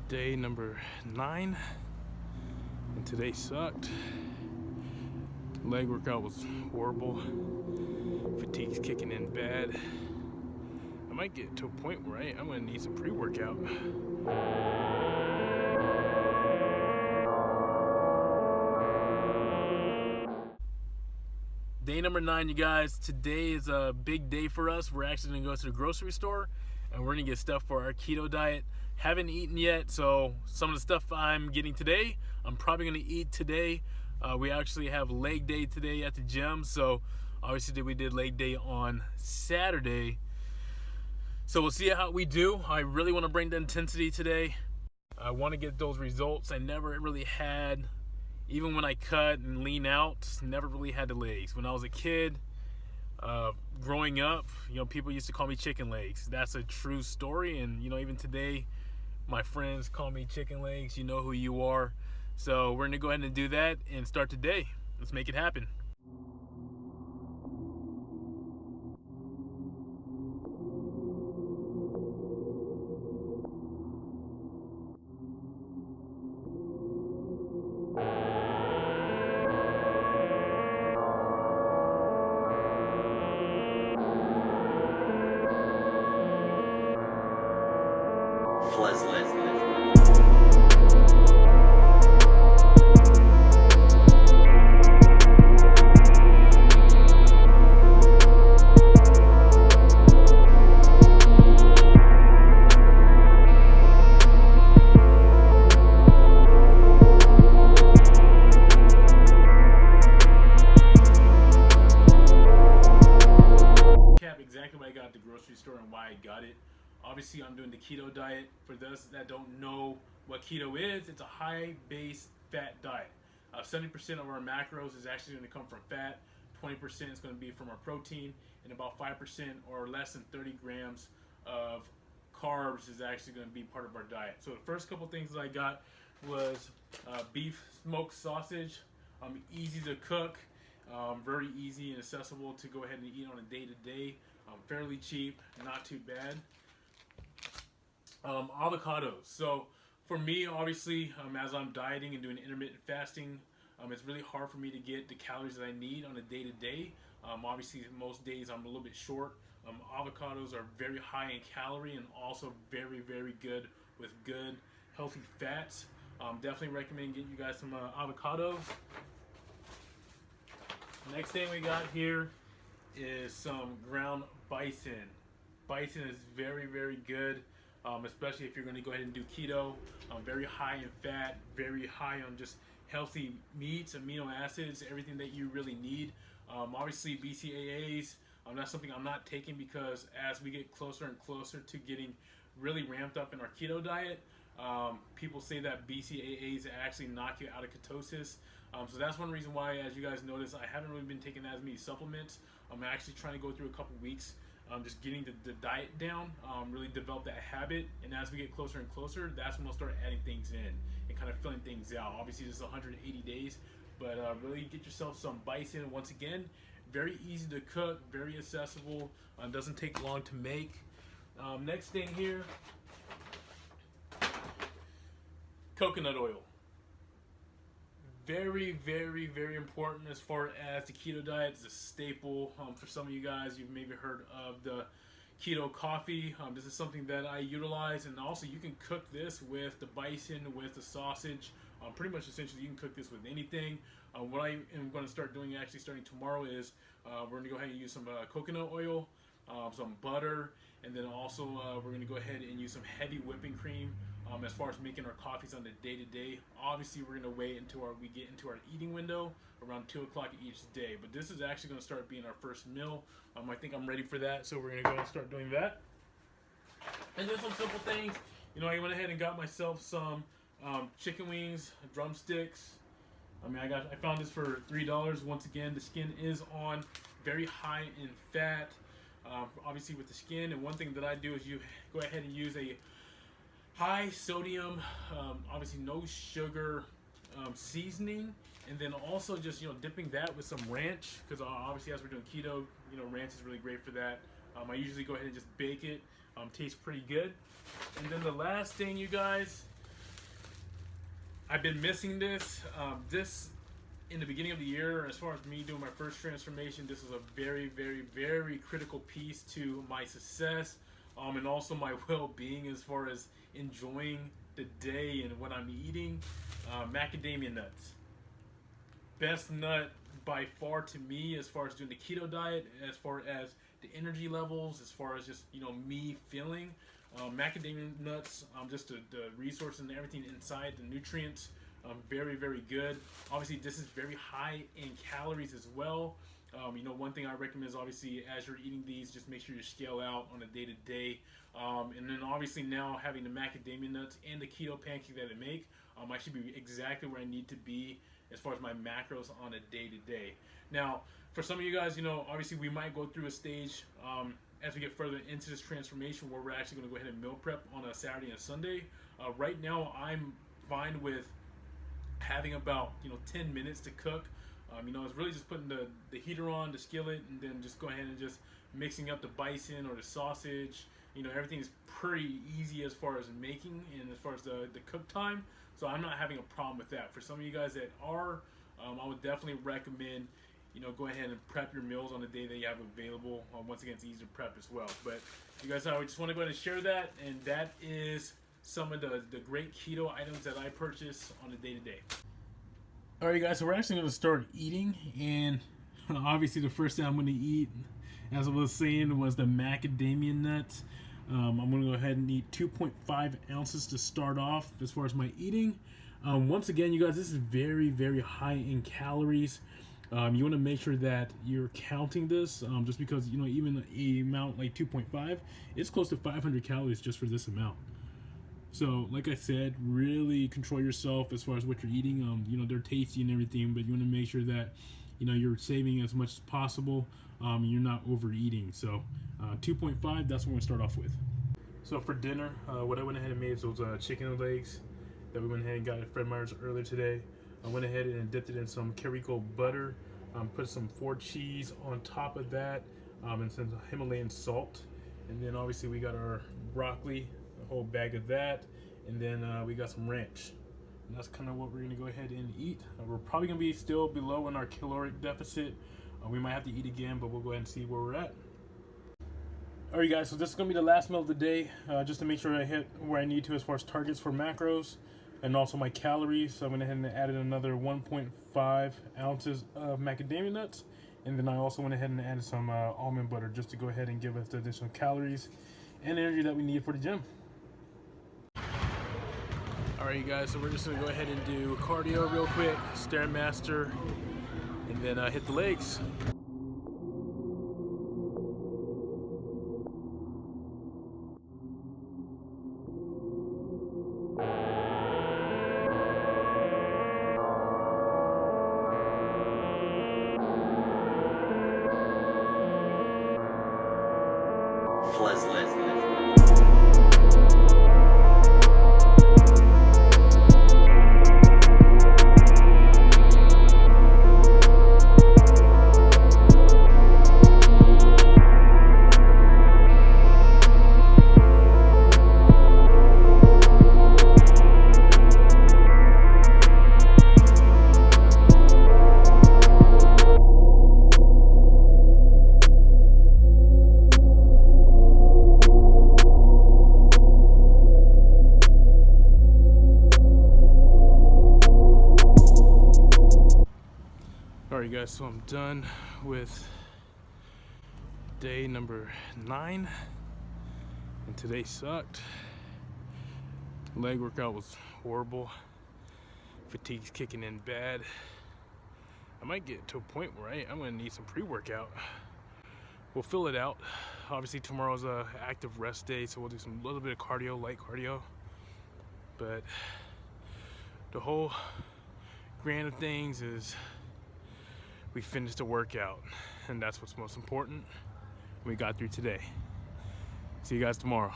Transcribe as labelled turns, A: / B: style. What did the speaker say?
A: Day number 9, and today sucked. Leg workout was horrible. Fatigue's kicking in bad. I might get to a point where I'm gonna need some pre-workout. Day number 9, you guys. Today is a big day for us. We're actually gonna go to the grocery store and we're gonna get stuff for our keto diet. Haven't eaten yet, so some of the stuff I'm getting today, I'm probably gonna eat today. We actually have leg day today at the gym, so obviously we did leg day on Saturday. So we'll see how we do. I really want to bring the intensity today. I want to get those results. I never really had, even when I cut and lean out, never really had the legs. When I was a kid, growing up, people used to call me chicken legs. That's a true story, and even today, my friends call me chicken legs. You know who you are. So we're gonna go ahead and do that and start today. Let's make it happen. Exactly what I got at the grocery store and why I got it. Obviously, I'm doing the keto diet. For those that don't know what keto is, it's a high base fat diet. 70% of our macros is actually going to come from fat, 20% is going to be from our protein, and about 5% or less than 30 grams of carbs is actually going to be part of our diet. So the first couple things that I got was beef smoked sausage. Easy to cook, very easy and accessible to go ahead and eat on a day-to-day. Fairly cheap, not too bad. Avocados. So for me, obviously, as I'm dieting and doing intermittent fasting, it's really hard for me to get the calories that I need on a day-to-day. Obviously, most days I'm a little bit short. Avocados are very high in calorie and also very, very good with good, healthy fats. Definitely recommend getting you guys some avocados. Next thing we got here is some ground bison. Bison is very, very good, especially if you're going to go ahead and do keto. Very high in fat, very high on just healthy meats, amino acids, everything that you really need. Obviously, BCAAs, that's something I'm not taking because as we get closer and closer to getting really ramped up in our keto diet, people say that BCAAs actually knock you out of ketosis. So that's one reason why, as you guys notice, I haven't really been taking as many supplements. I'm actually trying to go through a couple weeks, just getting the diet down, really develop that habit. And as we get closer and closer, that's when we'll start adding things in and kind of filling things out. Obviously, this is 180 days, but really get yourself some bison. Once again, very easy to cook, very accessible, doesn't take long to make. Next thing here, coconut oil. Very, very, very important as far as the keto diet. It's a staple. For some of you guys, you've maybe heard of the keto coffee. This is something that I utilize, and also you can cook this with the bison, with the sausage. Pretty much essentially you can cook this with anything. What I am going to start doing actually starting tomorrow is we're going to go ahead and use some coconut oil, some butter, and then also we're going to go ahead and use some heavy whipping cream as far as making our coffees on the day-to-day. Obviously, we're going to wait until we get into our eating window around 2 o'clock each day. But this is actually going to start being our first meal. I think I'm ready for that, so we're going to go and start doing that. And then some simple things. I went ahead and got myself some chicken wings, drumsticks. I found this for $3. Once again, the skin is on, very high in fat, obviously with the skin. And one thing that I do is you go ahead and use a high sodium, obviously no sugar seasoning, and then also just dipping that with some ranch, because obviously as we're doing keto, ranch is really great for that. I usually go ahead and just bake it. Tastes pretty good. And then the last thing, you guys, I've been missing this. This in the beginning of the year, as far as me doing my first transformation, this was a very, very, very critical piece to my success, and also my well-being as far as enjoying the day and what I'm eating. Macadamia nuts, best nut by far to me as far as doing the keto diet, as far as the energy levels, as far as just me feeling. Macadamia nuts, just the resources and everything inside, the nutrients, very, very good. Obviously, this is very high in calories as well. One thing I recommend is obviously as you're eating these, just make sure you scale out on a day-to-day. And then obviously now having the macadamia nuts and the keto pancake that I make, I should be exactly where I need to be as far as my macros on a day-to-day. Now, for some of you guys, obviously we might go through a stage as we get further into this transformation where we're actually going to go ahead and meal prep on a Saturday and Sunday. Right now, I'm fine with having about 10 minutes to cook. It's really just putting the heater on, the skillet, and then just go ahead and just mixing up the bison or the sausage. Everything is pretty easy as far as making and as far as the cook time. So I'm not having a problem with that. For some of you guys that are, I would definitely recommend go ahead and prep your meals on the day that you have available. Once again, it's easy to prep as well. But you guys, I just want to go ahead and share that, and that is some of the great keto items that I purchase on a day-to-day. All right, guys, so we're actually going to start eating, and obviously the first thing I'm going to eat, as I was saying, was the macadamia nuts. I'm going to go ahead and eat 2.5 ounces to start off as far as my eating. Once again, you guys, this is very, very high in calories. You want to make sure that you're counting this, just because even a amount like 2.5, it's close to 500 calories just for this amount. So like I said, really control yourself as far as what you're eating. They're tasty and everything, but you want to make sure that you're saving as much as possible. You're not overeating. So 2.5, that's what we're going to start off with. So for dinner, what I went ahead and made is those chicken legs that we went ahead and got at Fred Meyer's earlier today. I went ahead and dipped it in some Kerrygold butter, put some Ford cheese on top of that, and some Himalayan salt. And then obviously we got our broccoli, a whole bag of that, and then we got some ranch. And that's kind of what we're going to go ahead and eat. We're probably going to be still below in our caloric deficit. We might have to eat again, but we'll go ahead and see where we're at. Alright guys, so this is going to be the last meal of the day, just to make sure I hit where I need to as far as targets for macros and also my calories. So I went ahead and added another 1.5 ounces of macadamia nuts, and then I also went ahead and added some almond butter just to go ahead and give us the additional calories and energy that we need for the gym. Alright you guys, so we're just going to go ahead and do cardio real quick, Stairmaster, and then hit the legs. Alright guys, so I'm done with day number 9, and today sucked. Leg workout was horrible. Fatigue's kicking in bad. I might get to a point where I'm gonna need some pre-workout. We'll fill it out. Obviously tomorrow's a active rest day, so we'll do some little bit of cardio, light cardio. But the whole grand of things is we finished the workout, and that's what's most important. We got through today. See you guys tomorrow.